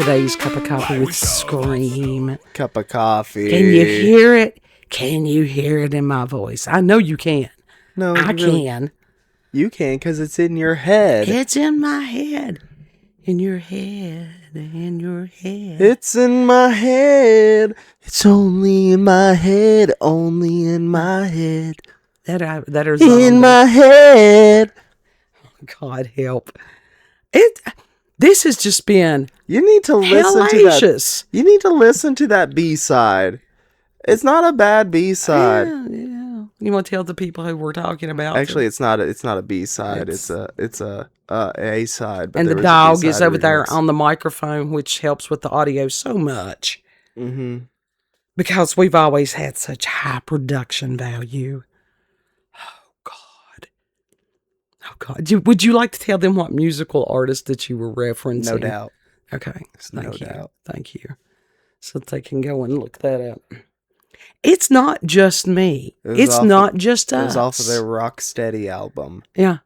today's cup of coffee with Scream. Cup of coffee. Can you hear it? Can you hear it in my voice? I know you can. No, I really, can. You can because it's in your head. It's in my head. In your head. In your head. It's in my head. It's only in my head. Only in my head. That is in my head. God help. This has just been You need to listen to that. You need to listen to that B-side. It's not a bad B-side. Yeah. You want to tell the people who we're talking about? Actually, it's not a B-side. It's a A-side. And the dog is over there on the microphone, which helps with the audio so much. Mm-hmm. Because we've always had such high production value. Oh, God. Would you like to tell them what musical artist that you were referencing? No doubt. Okay. No doubt. Thank you. So that they can go and look that up. It's not just me. It's not just us. It was off of their Rocksteady album. Yeah.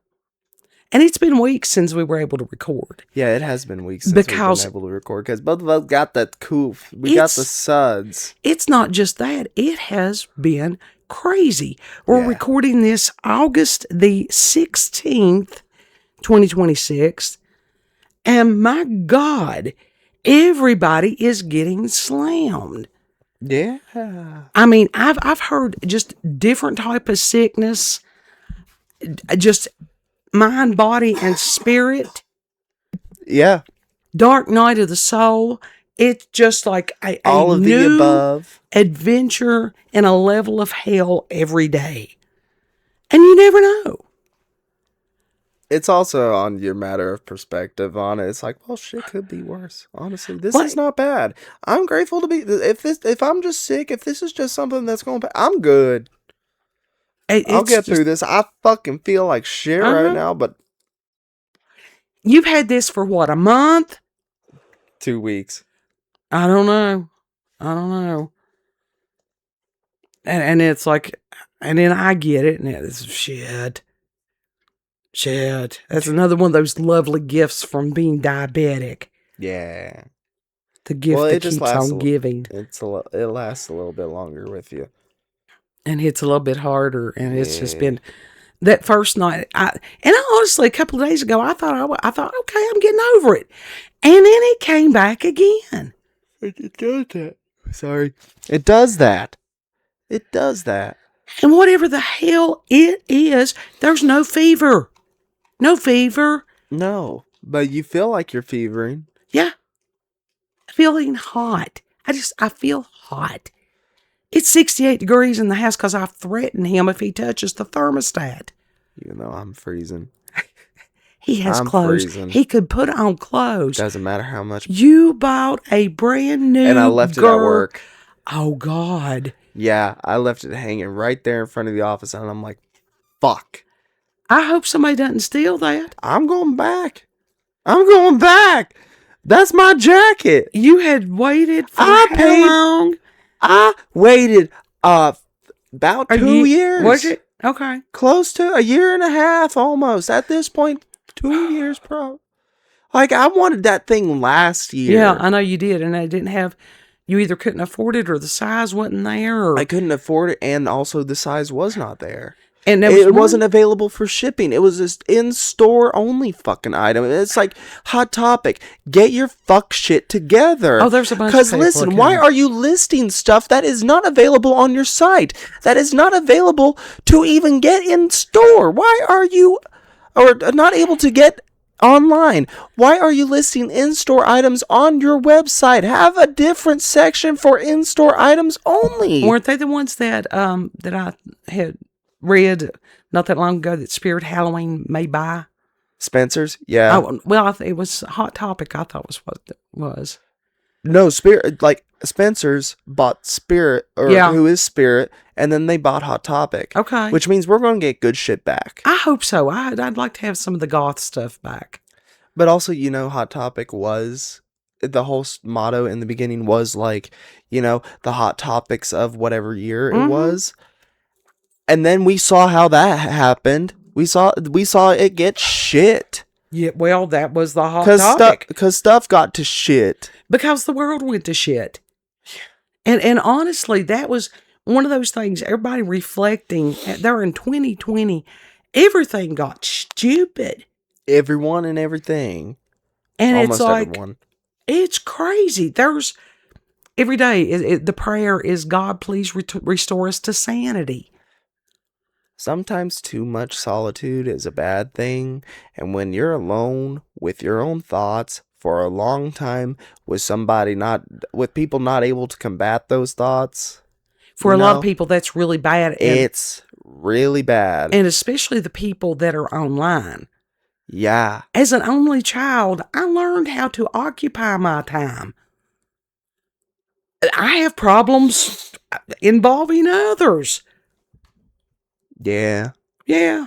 And it's been weeks since we were able to record. Yeah, it has been weeks since we've been able to record. Because both of us got that coof. We got the suds. It's not just that. It has been crazy. We're recording this August the 16th, 2026. And my God, everybody is getting slammed. Yeah. I mean, I've heard just different type of sickness, just mind, body, and spirit. Yeah. Dark night of the soul. It's just like a all of new the above adventure in a level of hell every day. And you never know. It's also on your matter of perspective on it. It's like, well, shit could be worse. Honestly, this is not bad. I'm grateful to be. If I'm just sick, if this is just something that's going to, I'm good. I'll get through this. I fucking feel like shit right now, but you've had this for what, a month? 2 weeks. I don't know. And it's like, and then I get it, and it's shit. That's another one of those lovely gifts from being diabetic. Yeah. The gift that keeps on giving. It lasts a little bit longer with you. And it's a little bit harder, and it's just been that first night. Honestly, a couple of days ago, I thought, okay, I'm getting over it, and then it came back again. It does that. Sorry, it does that. It does that. And whatever the hell it is, there's no fever. No fever. No, but you feel like you're fevering. Yeah, feeling hot. I feel hot. It's 68 degrees in the house because I've threatened him if he touches the thermostat. Even though I'm freezing. He has clothes. Freezing. He could put on clothes. Doesn't matter how much. You bought a brand new and I left it at work. Oh, God. Yeah, I left it hanging right there in front of the office, and I'm like, fuck. I hope somebody doesn't steal that. I'm going back. That's my jacket. You had waited for how long? I waited about 2 years. Was it? Okay. Close to a year and a half almost. At this point, 2 years probably. Like, I wanted that thing last year. Yeah, I know you did. And I didn't have, you either couldn't afford it or the size wasn't there. Or... I couldn't afford it, and also the size was not there. And it wasn't available for shipping. It was just in-store only fucking item. It's like, Hot Topic, get your fuck shit together. Oh, there's a bunch of people. Because listen, why are you listing stuff that is not available on your site? That is not available to even get in store? Why are you not able to get online? Why are you listing in-store items on your website? Have a different section for in-store items only. Weren't they the ones that I had read not that long ago that Spirit Halloween may buy? Spencer's? Yeah. Oh, well, it was Hot Topic, I thought was what it was. No, Spirit, like Spencer's bought Spirit, who is Spirit, and then they bought Hot Topic. Okay. Which means we're going to get good shit back. I hope so. I'd like to have some of the goth stuff back. But also, Hot Topic was, the whole motto in the beginning was like, the hot topics of whatever year it was. And then we saw how that happened. We saw it get shit. Yeah, well, that was the hot topic. Because stuff got to shit. Because the world went to shit. And honestly, that was one of those things, everybody reflecting, they're in 2020, everything got stupid. Everyone and everything. And Almost it's like, everyone. it's crazy. There's, every day, the prayer is, God, please restore us to sanity. Sometimes too much solitude is a bad thing, and when you're alone with your own thoughts for a long time with people not able to combat those thoughts, For a lot of people, that's really bad. It's really bad. And especially the people that are online. Yeah. As an only child, I learned how to occupy my time. I have problems involving others. Yeah. Yeah.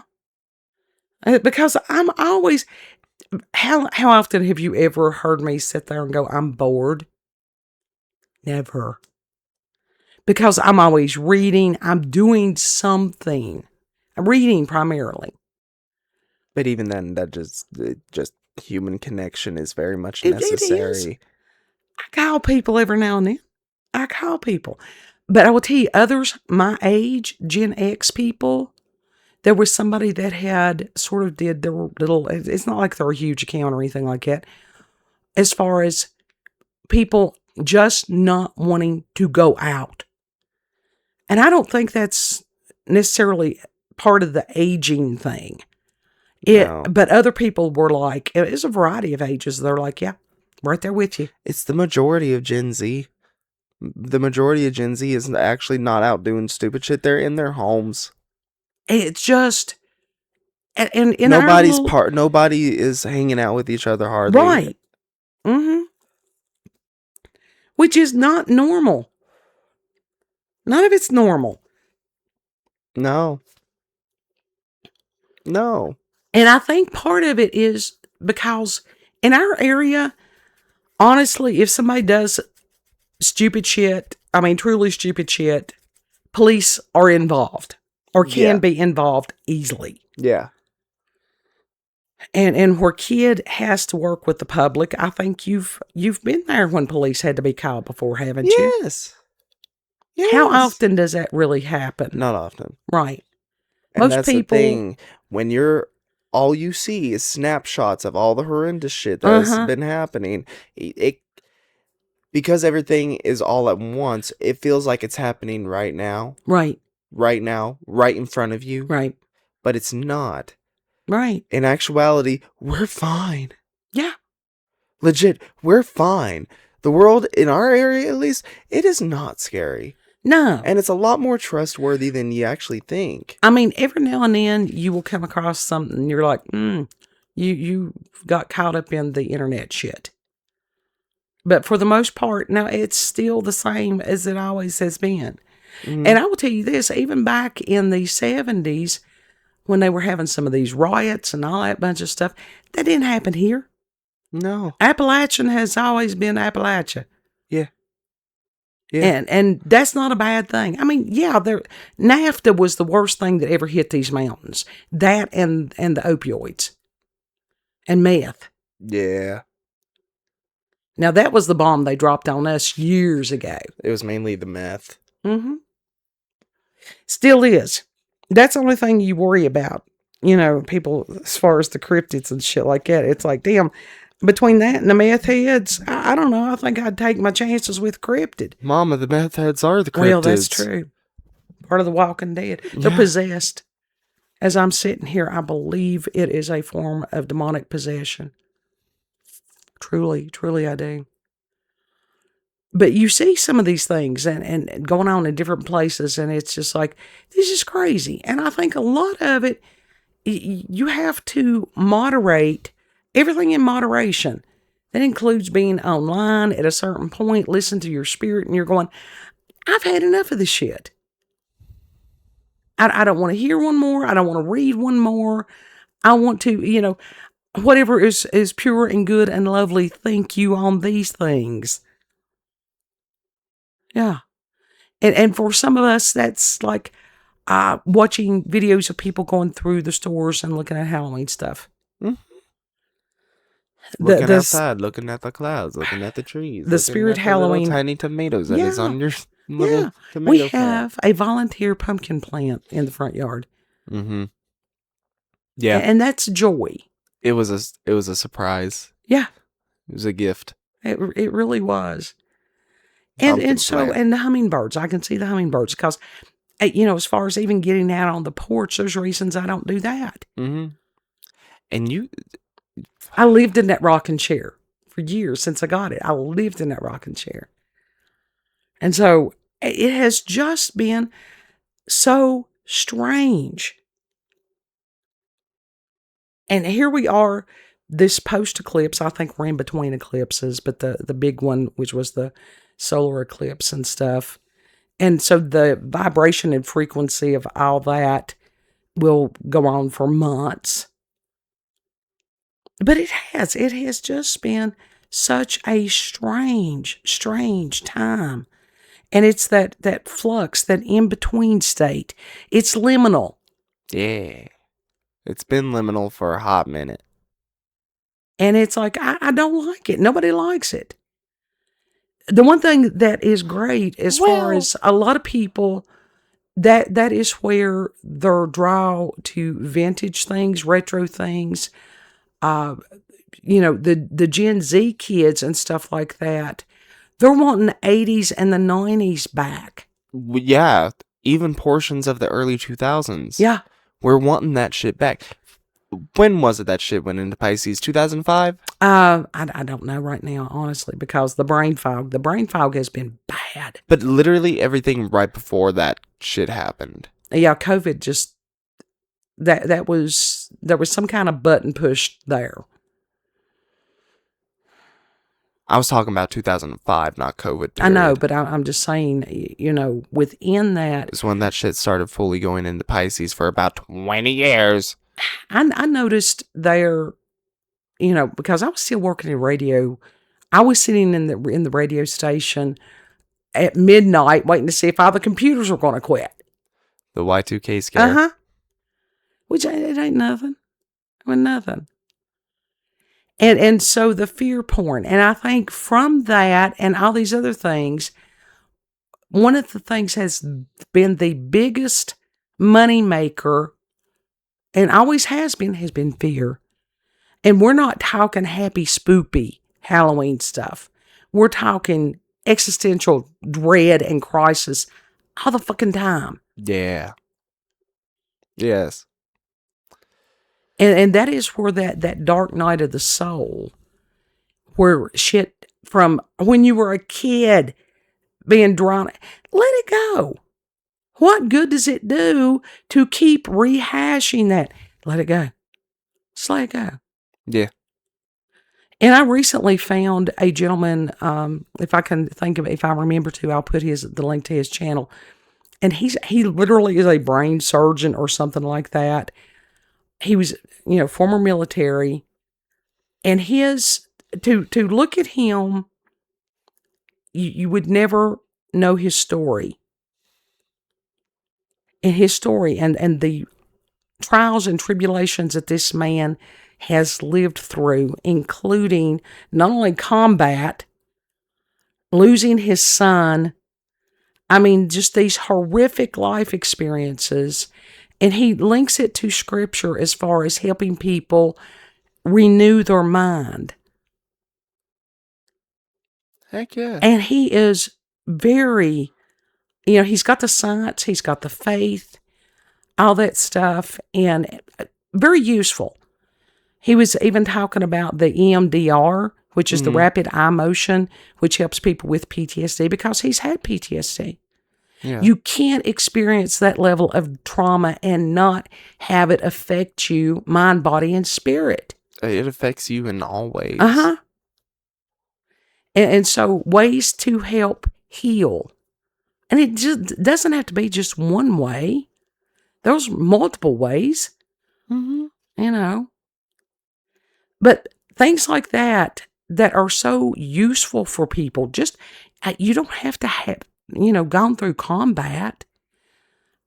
Because I'm always, how often have you ever heard me sit there and go, I'm bored? Never. Because I'm always reading, I'm doing something. I'm reading primarily. But even then, that just human connection is very much necessary. It is. I call people every now and then. I call people. But I will tell you, others my age, Gen X people, there was somebody that had sort of did their little, it's not like they're a huge account or anything like that, as far as people just not wanting to go out. And I don't think that's necessarily part of the aging thing. No. But other people were like, it's a variety of ages. They're like, yeah, right there with you. It's the majority of Gen Z. The majority of Gen Z is actually not out doing stupid shit. They're in their homes. It's just, and in nobody is hanging out with each other hardly. Right. Mm-hmm. Which is not normal. None of it's normal. No. And I think part of it is because in our area, honestly, if somebody does stupid shit, I mean, truly stupid shit, police are involved or can be involved easily. Yeah. And where kid has to work with the public, I think you've been there when police had to be called before, haven't you? Yes. How often does that really happen? Not often. Right. And Most that's people, the thing. When all you see is snapshots of all the horrendous shit that has been happening. Because everything is all at once, it feels like it's happening right now. Right. Right now, right in front of you. Right. But it's not. Right. In actuality, we're fine. Yeah. Legit, we're fine. The world, in our area at least, it is not scary. No. And it's a lot more trustworthy than you actually think. I mean, every now and then you will come across something and you're like, you got caught up in the internet shit. But for the most part, no, it's still the same as it always has been. Mm-hmm. And I will tell you this, even back in the 70s, when they were having some of these riots and all that bunch of stuff, that didn't happen here. No. Appalachian has always been Appalachia. Yeah. Yeah. And that's not a bad thing. I mean, yeah, NAFTA was the worst thing that ever hit these mountains. That and the opioids. And meth. Yeah. Now, that was the bomb they dropped on us years ago. It was mainly the meth. Mm-hmm. Still is. That's the only thing you worry about. You know, people, as far as the cryptids and shit like that. It's like, damn, between that and the meth heads, I don't know. I think I'd take my chances with cryptid. Mama, the meth heads are the cryptids. Well, that's true. Part of the Walking Dead. They're possessed. As I'm sitting here, I believe it is a form of demonic possession. Truly, truly I do. But you see some of these things and going on in different places, and it's just like, this is crazy. And I think a lot of it, you have to moderate everything in moderation. That includes being online at a certain point, listen to your spirit, and you're going, I've had enough of this shit. I don't want to hear one more. I don't want to read one more. I want to, whatever is pure and good and lovely, thank you on these things. Yeah. And for some of us, that's like watching videos of people going through the stores and looking at Halloween stuff. Mm-hmm. Looking the outside, looking at the clouds, looking at the trees, the looking Spirit at the little Halloween. tiny tomatoes that is Yeah, on your yeah. little We tomato plant. have a volunteer pumpkin plant in the front yard. Mm-hmm. Yeah. And that's joy. It was a surprise. Yeah. It was a gift. It really was. Pumpkin And so, plant. and the hummingbirds, I can see the hummingbirds because, as far as even getting out on the porch, there's reasons I don't do that. Mm-hmm. And I lived in that rocking chair for years since I got it. I lived in that rocking chair. And so it has just been so strange. And here we are, this post eclipse. I think we're in between eclipses, but the big one, which was the solar eclipse and stuff. And so the vibration and frequency of all that will go on for months. But it has just been such a strange time. And it's that flux, that in-between state. It's liminal. yeah. It's been liminal for a hot minute. And it's like, I don't like it. Nobody likes it. The one thing that is great as far as a lot of people, that is where their draw to vintage things, retro things, the Gen Z kids and stuff like that, they're wanting the 80s and the 90s back. Yeah. Even portions of the early 2000s. Yeah. We're wanting that shit back. When was it that shit went into Pisces? 2005? I don't know right now, honestly, because the brain fog has been bad. But literally everything right before that shit happened. Yeah, COVID just, there was some kind of button pushed there. I was talking about 2005, not COVID. Period. I know, but I'm just saying, within that. It's when that shit started fully going into Pisces for about 20 years. I noticed there, because I was still working in radio, I was sitting in the radio station at midnight waiting to see if all the computers were going to quit. The Y2K scare. Which it ain't nothing. It wasn't nothing. And so the fear porn, and I think from that and all these other things, one of the things has been the biggest money maker, and always has been fear. And we're not talking happy, spoopy Halloween stuff. We're talking existential dread and crisis all the fucking time. Yeah. Yes. And that is where that dark night of the soul, where shit from when you were a kid being drawn, let it go. What good does it do to keep rehashing that? Let it go. Just let it go. Yeah. And I recently found a gentleman, if I can think of it, if I remember to, I'll put the link to his channel. And he literally is a brain surgeon or something like that. He was, former military. And to look at him, you would never know his story. And his story and the trials and tribulations that this man has lived through, including not only combat, losing his son, just these horrific life experiences. And he links it to scripture as far as helping people renew their mind. Heck yeah. And he is very, he's got the science, he's got the faith, all that stuff, and very useful. He was even talking about the EMDR, which is the rapid eye motion, which helps people with PTSD, because he's had PTSD. Yeah. You can't experience that level of trauma and not have it affect you, mind, body, and spirit. It affects you in all ways. And so ways to help heal. And it just doesn't have to be just one way. There's multiple ways. But things like that are so useful for people. Just, you don't have to have, gone through combat.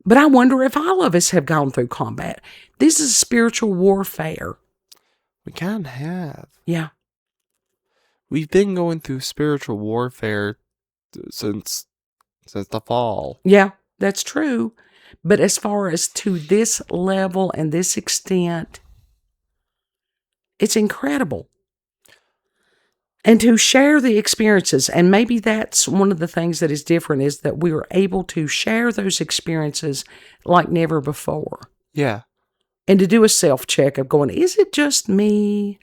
But I wonder if all of us have gone through combat. This is spiritual warfare. We kind of have. Yeah. we've been going through spiritual warfare since the fall. Yeah, that's true. But as far as to this level and this extent, it's incredible. And to share the experiences, and maybe that's one of the things that is different, is that we are able to share those experiences like never before. Yeah. And to do a self-check of going, is it just me?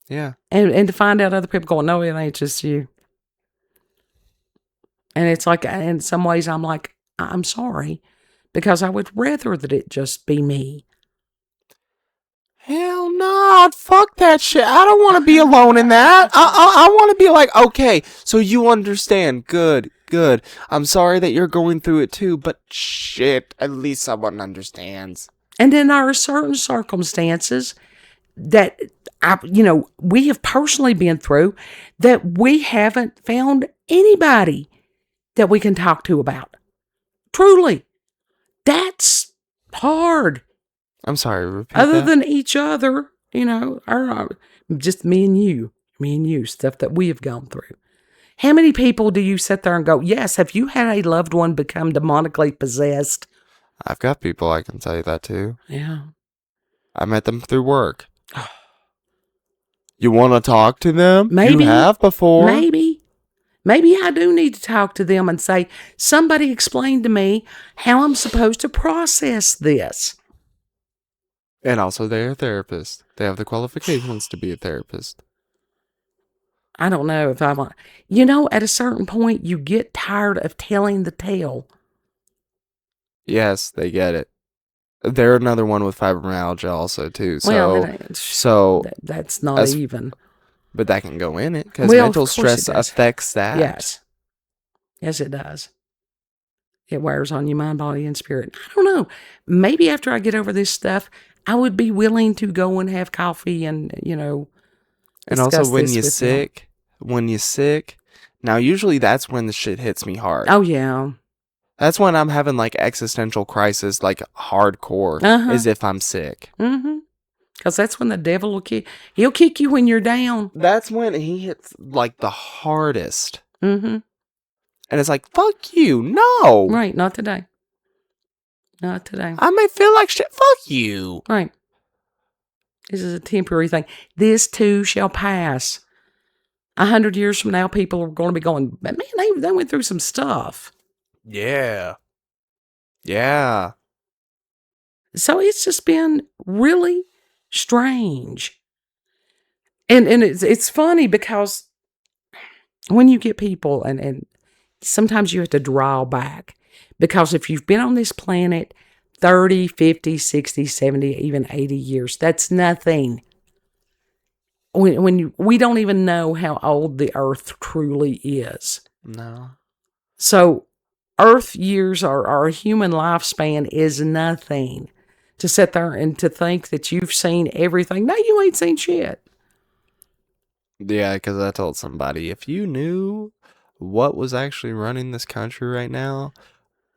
Yeah. And to find out other people going, no, it ain't just you. And it's like, in some ways, I'm like, I'm sorry, because I would rather that it just be me. Hell no, fuck that shit. I don't want to be alone in that. I want to be like, okay, so you understand. Good. I'm sorry that you're going through it too, but shit, at least someone understands. And then there are certain circumstances that, we have personally been through that we haven't found anybody that we can talk to about. Truly. That's hard. I'm sorry, repeat Other that? than each other, just me and you, stuff that we have gone through. How many people do you sit there and go, yes, have you had a loved one become demonically possessed? I've got people I can tell you that too. Yeah. I met them through work. You want to talk to them? Maybe. You have before. Maybe I do need to talk to them and say, somebody explain to me how I'm supposed to process this. And also, they're a therapist. They have the qualifications to be a therapist. I don't know if I want... at a certain point, you get tired of telling the tale. Yes, they get it. They're another one with fibromyalgia also, too. That's not even. But that can go in it, because mental stress affects that. Yes, it does. It wears on your mind, body, and spirit. I don't know. Maybe after I get over this stuff, I would be willing to go and have coffee and, and also when you're sick, now usually that's when the shit hits me hard. Oh, yeah. That's when I'm having like existential crisis, like hardcore, as if I'm sick. Mm-hmm. Because that's when the devil will kick. He'll kick you when you're down. That's when he hits like the hardest. Mm-hmm. And it's like, fuck you, no. Right, not today. Not today. I may feel like shit, fuck you. Right. This is a temporary thing. This too shall pass. 100 years from now, people are going to be going, man, they went through some stuff. Yeah. Yeah. So it's just been really strange. And it's funny because when you get people, and sometimes you have to draw back, because if you've been on this planet 30, 50, 60, 70, even 80 years, that's nothing. We don't even know how old the earth truly is. No. So earth years, or our human lifespan, is nothing. To sit there and to think that you've seen everything. No, you ain't seen shit. Yeah, because I told somebody, if you knew what was actually running this country right now,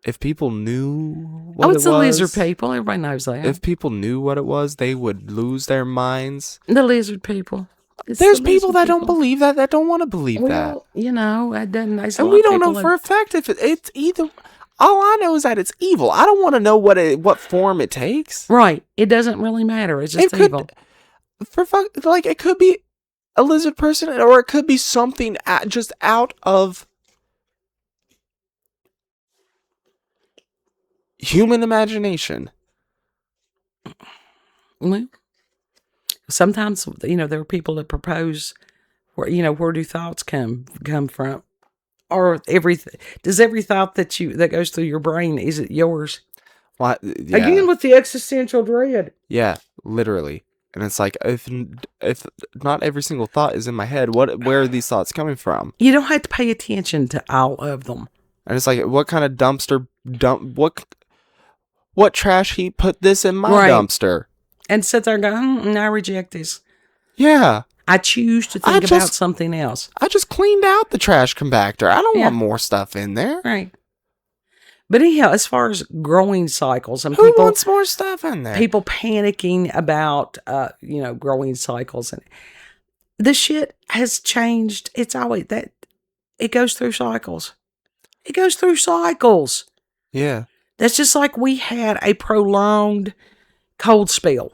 if people knew what it was... it's the lizard people. Everybody knows that. If people knew what it was, they would lose their minds. The lizard people. There's people that don't believe that don't want to believe that. That doesn't... And we don't know for a fact if it's either... All I know is that it's evil. I don't want to know what form it takes. Right. It doesn't really matter. It's just evil. It could be a lizard person, or it could be something just out of human imagination. Well, sometimes, there are people that propose, where do thoughts come from? Or does every thought that goes through your brain, is it yours? What? Yeah. Again with the existential dread. Yeah, literally. And it's like, if not every single thought is in my head, where are these thoughts coming from? You don't have to pay attention to all of them. And it's like, what kind of dumpster what trash heap put this in my dumpster? And sit there and go, I reject this. Yeah. I choose to think about something else. I just cleaned out the trash compactor. I don't want more stuff in there. Right. But anyhow, as far as growing cycles, and who wants more stuff in there? People panicking about, growing cycles. And the shit has changed. It's always that it goes through cycles. It goes through cycles. Yeah. That's just like we had a prolonged cold spell,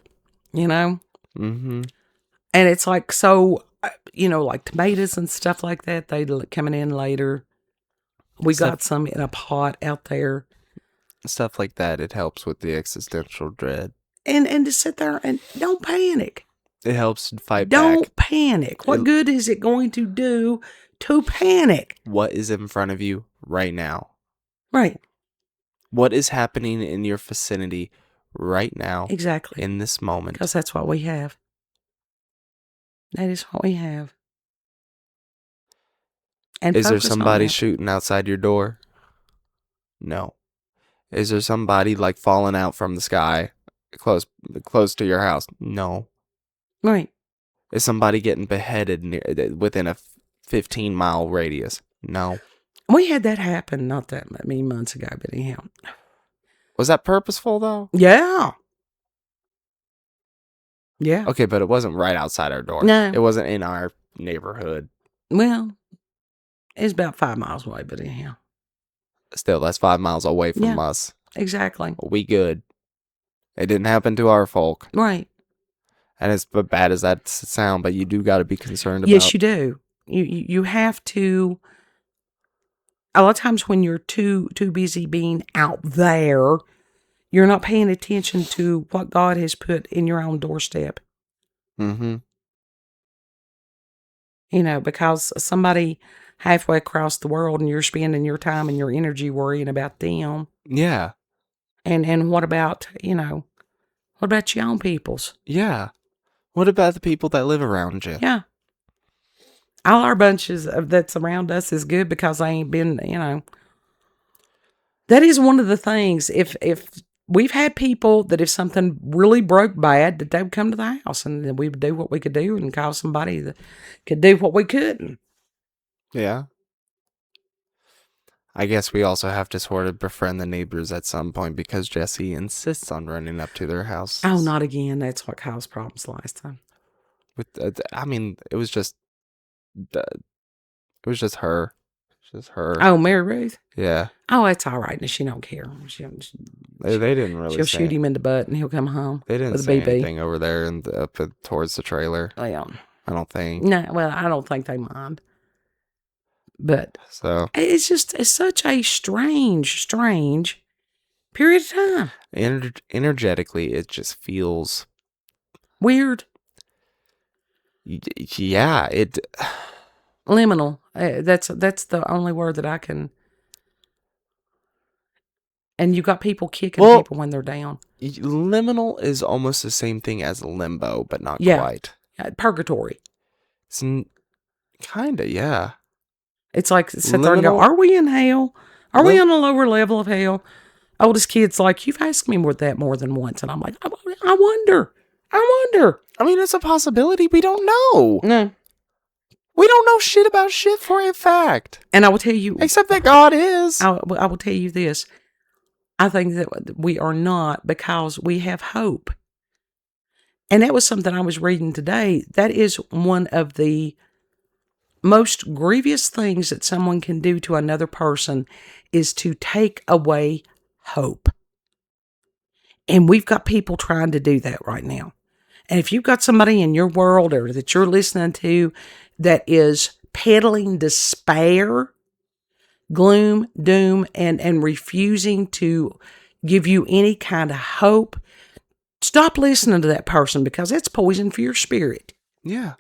you know? Mm-hmm. And it's like, so, like tomatoes and stuff like that, they coming in later. We got some in a pot out there. Stuff like that, it helps with the existential dread. And to sit there and don't panic. It helps fight back. Don't panic. What good is it going to do to panic? What is in front of you right now? Right. What is happening in your vicinity right now? Exactly. In this moment. Because that's what we have. That is what we have. And is there somebody shooting outside your door? No. Is there somebody like falling out from the sky close to your house? No. Right. Is somebody getting beheaded within a 15-mile radius? No. We had that happen not that many months ago, but anyhow. Was that purposeful though? Yeah. Yeah. Okay, but it wasn't right outside our door. No. It wasn't in our neighborhood. Well, it's about 5 miles away, but anyhow. Still, that's 5 miles away from us. Exactly. We good. It didn't happen to our folk. Right. And it's bad as that sound, but you do got to be concerned about. Yes, you do. You have to. A lot of times when you're too busy being out there, you're not paying attention to what God has put in your own doorstep. Mm-hmm. Because somebody halfway across the world and you're spending your time and your energy worrying about them. Yeah. And what about, what about your own peoples? Yeah. What about the people that live around you? Yeah. All our bunches that's around us is good because they ain't been, that is one of the things. If we've had people that if something really broke bad, that they would come to the house and then we would do what we could do and call somebody that could do what we couldn't. Yeah. I guess we also have to sort of befriend the neighbors at some point because Jesse insists on running up to their house. Oh, not again. That's what caused problems last time. It was just her. Just her. Oh, Mary Ruth? Yeah. Oh, it's all right. She don't care. They didn't really She'll shoot him in the butt and he'll come home. They didn't with say a BB. anything over there and up towards the trailer. Yeah. I don't think. No, well, I don't think they mind. But it's such a strange period of time. Energetically, it just feels weird. Yeah, liminal. That's the only word that I can. And you got people kicking people when they're down. Liminal is almost the same thing as limbo, but not quite. Purgatory. It's kinda, yeah. It's like sit there and go, are we in hell? Are we on a lower level of hell? Oldest kid's like, you've asked me that more than once. And I'm like, I wonder. I mean, it's a possibility. We don't know. No. We don't know shit about shit for a fact. And I will tell you. Except that God is. I will tell you this. I think that we are not because we have hope. And that was something I was reading today. That is one of the most grievous things that someone can do to another person is to take away hope. And we've got people trying to do that right now. And if you've got somebody in your world or that you're listening to that is peddling despair, gloom, doom, and refusing to give you any kind of hope, stop listening to that person because it's poison for your spirit. Yeah.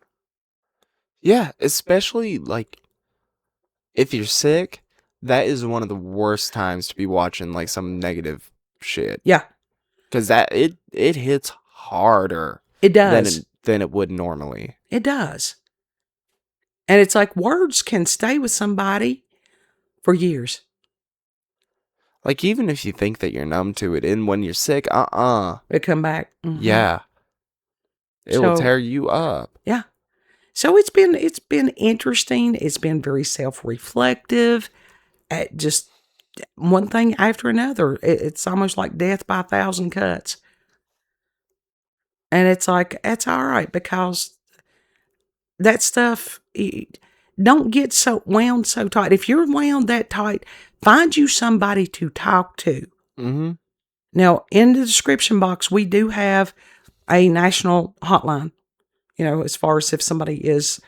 Yeah, especially like if you're sick, that is one of the worst times to be watching like some negative shit. Yeah. Because it hits harder. It does. Than it would normally. It does. And it's like words can stay with somebody for years. Like even if you think that you're numb to it, and when you're sick, it come back. Mm-hmm. Yeah. It will tear you up. Yeah. So it's been interesting. It's been very self-reflective. Just one thing after another. It's almost like death by 1,000 cuts. And it's like, it's all right because that stuff, don't get so wound so tight. If you're wound that tight, find you somebody to talk to. Mm-hmm. Now, in the description box, we do have a national hotline, as far as if somebody is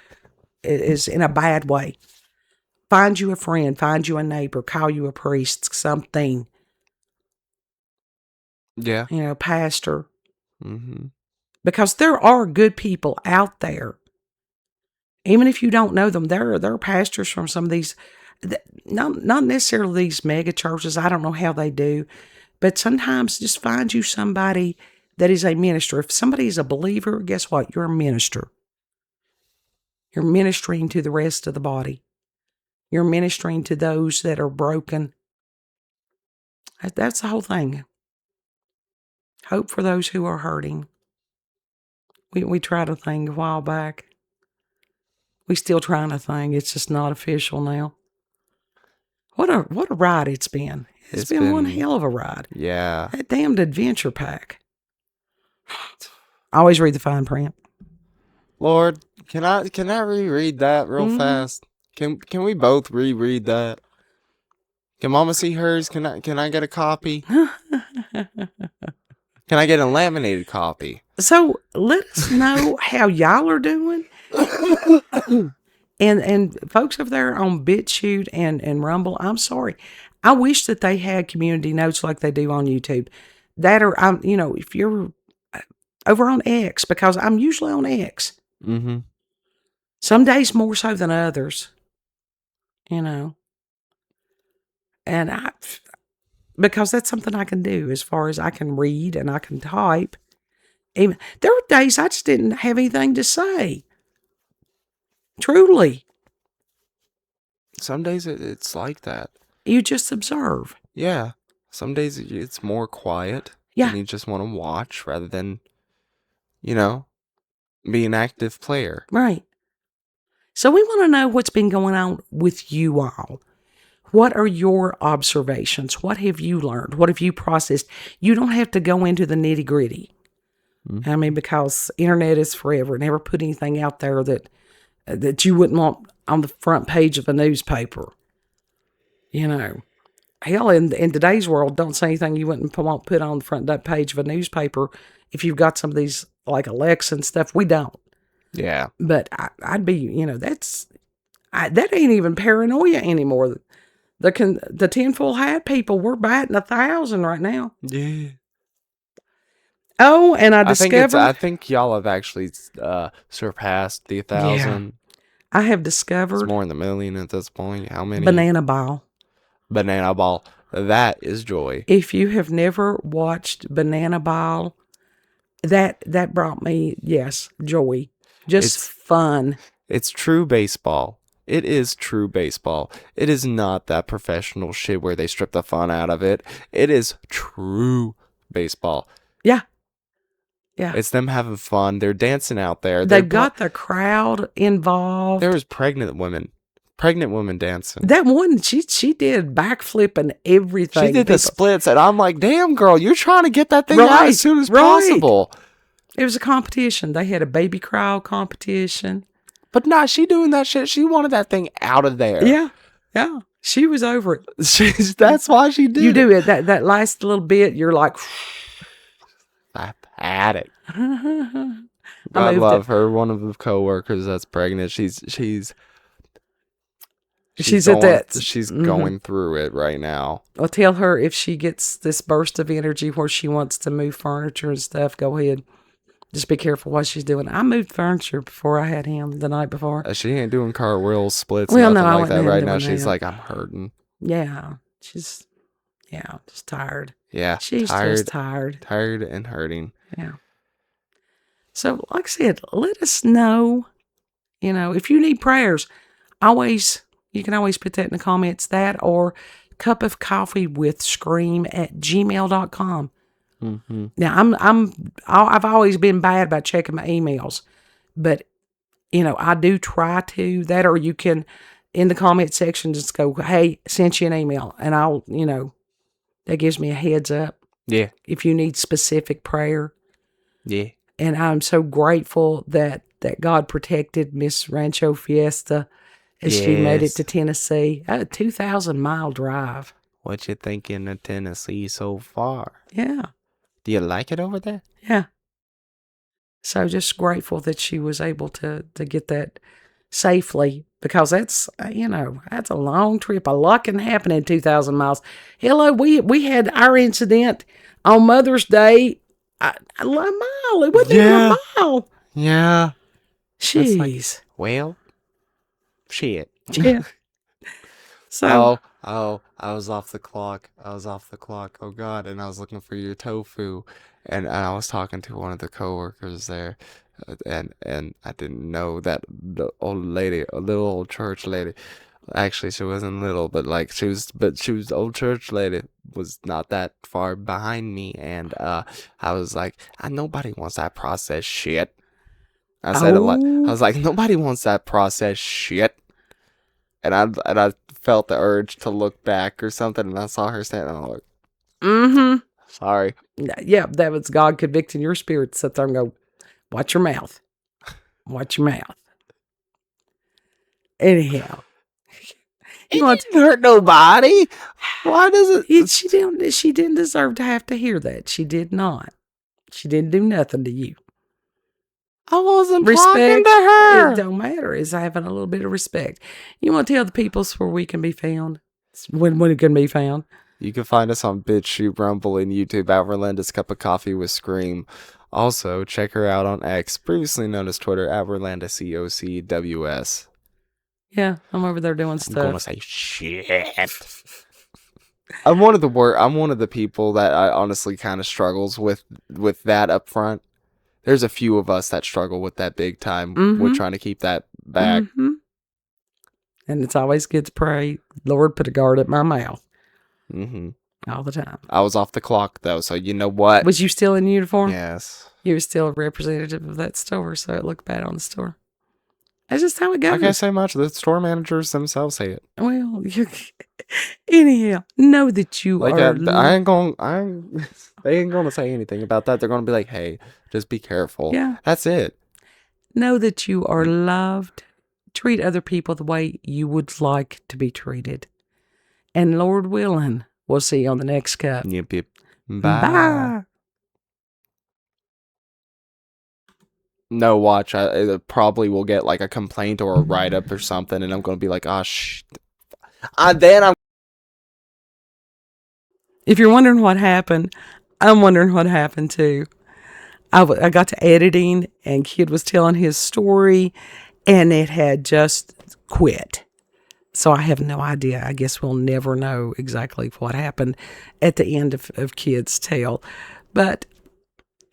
in a bad way. Find you a friend, find you a neighbor, call you a priest, something. Yeah. Pastor. Mm-hmm. Because there are good people out there. Even if you don't know them, there are pastors from some of these, not necessarily these mega churches. I don't know how they do. But sometimes just find you somebody that is a minister. If somebody is a believer, guess what? You're a minister. You're ministering to the rest of the body. You're ministering to those that are broken. That's the whole thing. Hope for those who are hurting. We tried a thing a while back. We still trying a thing. It's just not official now. What a ride it's been. It's been one hell of a ride. Yeah. That damned adventure pack. I always read the fine print. Lord, can I reread that real fast? Can we both reread that? Can Mama see hers? Can I get a copy? Can I get a laminated copy? So let us know how y'all are doing. And folks over there on BitChute and Rumble, I'm sorry. I wish that they had community notes like they do on YouTube. That or if you're over on X, because I'm usually on X. Mm-hmm. Some days more so than others. And because that's something I can do as far as I can read and I can type. Even there were days I just didn't have anything to say. Truly. Some days it's like that. You just observe. Yeah. Some days it's more quiet. Yeah. And you just want to watch rather than, be an active player. Right. So we want to know what's been going on with you all. What are your observations? What have you learned? What have you processed? You don't have to go into the nitty gritty. Mm-hmm. I mean, because internet is forever. Never put anything out there that you wouldn't want on the front page of a newspaper. Hell, in today's world, don't say anything you wouldn't want put on the front page of a newspaper. If you've got some of these like Alexa and stuff, we don't. Yeah. But I'd be, that ain't even paranoia anymore. The tinfoil hat people, we're batting 1,000 right now. Yeah. Oh, and I discovered. I think y'all have actually surpassed the 1,000. Yeah. I have discovered. It's more in the million at this point. How many? Banana Ball. Banana Ball. That is joy. If you have never watched Banana Ball, that brought me, yes, joy. It's fun. It's true baseball. It is true baseball. It is not that professional shit where they strip the fun out of it. It is true baseball. Yeah. Yeah. It's them having fun. They're dancing out there. They've got the crowd involved. There was pregnant women dancing. That one, she did backflip and everything. She did the splits, and I'm like, damn, girl, you're trying to get that thing out as soon as possible. It was a competition. They had a baby crowd competition. But nah, she doing that shit. She wanted that thing out of there. Yeah. Yeah. She was over it. That's why she did it. You do it. That last little bit, you're like... I had it. I love her. One of the coworkers that's pregnant. She's at that. She's going through it right now. I'll tell her if she gets this burst of energy where she wants to move furniture and stuff, go ahead. Just be careful what she's doing. I moved furniture before I had him the night before. She ain't doing cartwheels, splits, nothing like that right now. She's like, I'm hurting. Yeah. She's just tired. Yeah. She's just tired. Tired and hurting. Yeah. So, like I said, let us know, if you need prayers, you can always put that in the comments, that or cupofcoffeewithscream@gmail.com. Mm-hmm. Now, I've always been bad about checking my emails, but, I do try to, that, or you can, in the comment section, just go, hey, sent you an email, and I'll, that gives me a heads up. Yeah. If you need specific prayer. Yeah. And I'm so grateful that that God protected Miss Rancho Fiesta as she made it to Tennessee. A 2,000-mile drive. What you thinking of Tennessee so far? Yeah. Do you like it over there? Yeah. So just grateful that she was able to get that safely, because that's, that's a long trip. A lot can happen in 2,000 miles. Hello, we had our incident on Mother's Day. A mile. It wasn't even a mile. Yeah. Jeez. Well, shit. Yeah. So. I was off the clock. Oh, God. And I was looking for your tofu. And I was talking to one of the coworkers there. And I didn't know that the old lady, a little old church lady. Actually, she wasn't little, but she was old church lady, was not that far behind me. And I was like, nobody wants that processed shit. I said a lot. I was like, nobody wants that processed shit. And I felt the urge to look back or something, and I saw her standing. I'm like, sorry. Yeah, that was God convicting your spirit to sit there and go, watch your mouth. Watch your mouth. Anyhow. It didn't hurt nobody. Why does it? She didn't deserve to have to hear that. She did not. She didn't do nothing to you. I wasn't talking to her. It don't matter. It's having a little bit of respect. You want to tell the peoples where we can be found? When it can be found? You can find us on BitChute, Rumble, and YouTube at Relenda's Cup of Coffee with Scream. Also, check her out on X, previously known as Twitter, at Relanda COCWS. Yeah, I'm over there doing stuff. I'm gonna say shit. I'm one of the people that I honestly kind of struggles with that up front. There's a few of us that struggle with that big time. We're trying to keep that back. And it's always good to pray, Lord, put a guard at my mouth. All the time. I was off the clock, though, so you know what? Was you still in uniform? Yes. You were still a representative of that store, so it looked bad on the store. That's just how it goes. I can't say much. The store managers themselves say it. Well, anyhow, know that you are... They ain't gonna say anything about that. They're gonna be like, hey, just be careful. Yeah. That's it. Know that you are loved. Treat other people the way you would like to be treated. And Lord willing, we'll see you on the next cup. Yep. Bye. Bye. No, watch. I probably will get like a complaint or a write-up or something, and I'm going to be like, If you're wondering what happened, I'm wondering what happened too. I got to editing, and Kid was telling his story, and it had just quit. So I have no idea. I guess we'll never know exactly what happened at the end of Kid's tale. But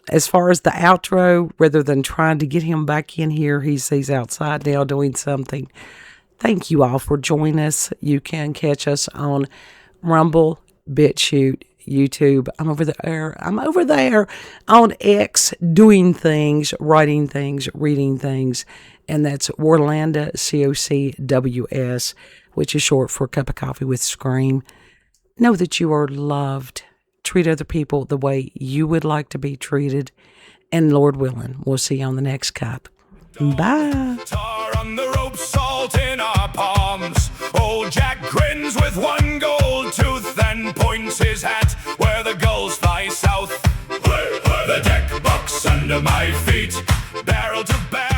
as far as the outro, rather than trying to get him back in here, he's outside now doing something. Thank you all for joining us. You can catch us on Rumble, BitChute, YouTube. I'm over there on X doing things, writing things, reading things. And that's Warlanda, COCWS, which is short for Cup of Coffee with Scream. Know that you are loved. Treat other people the way you would like to be treated. And Lord willing, we'll see you on the next cup. Bye. Tar on the rope, salt in our palms. Old Jack grins with one gold tooth and points his hat where the gulls fly south. The deck box under my feet, barrel to barrel.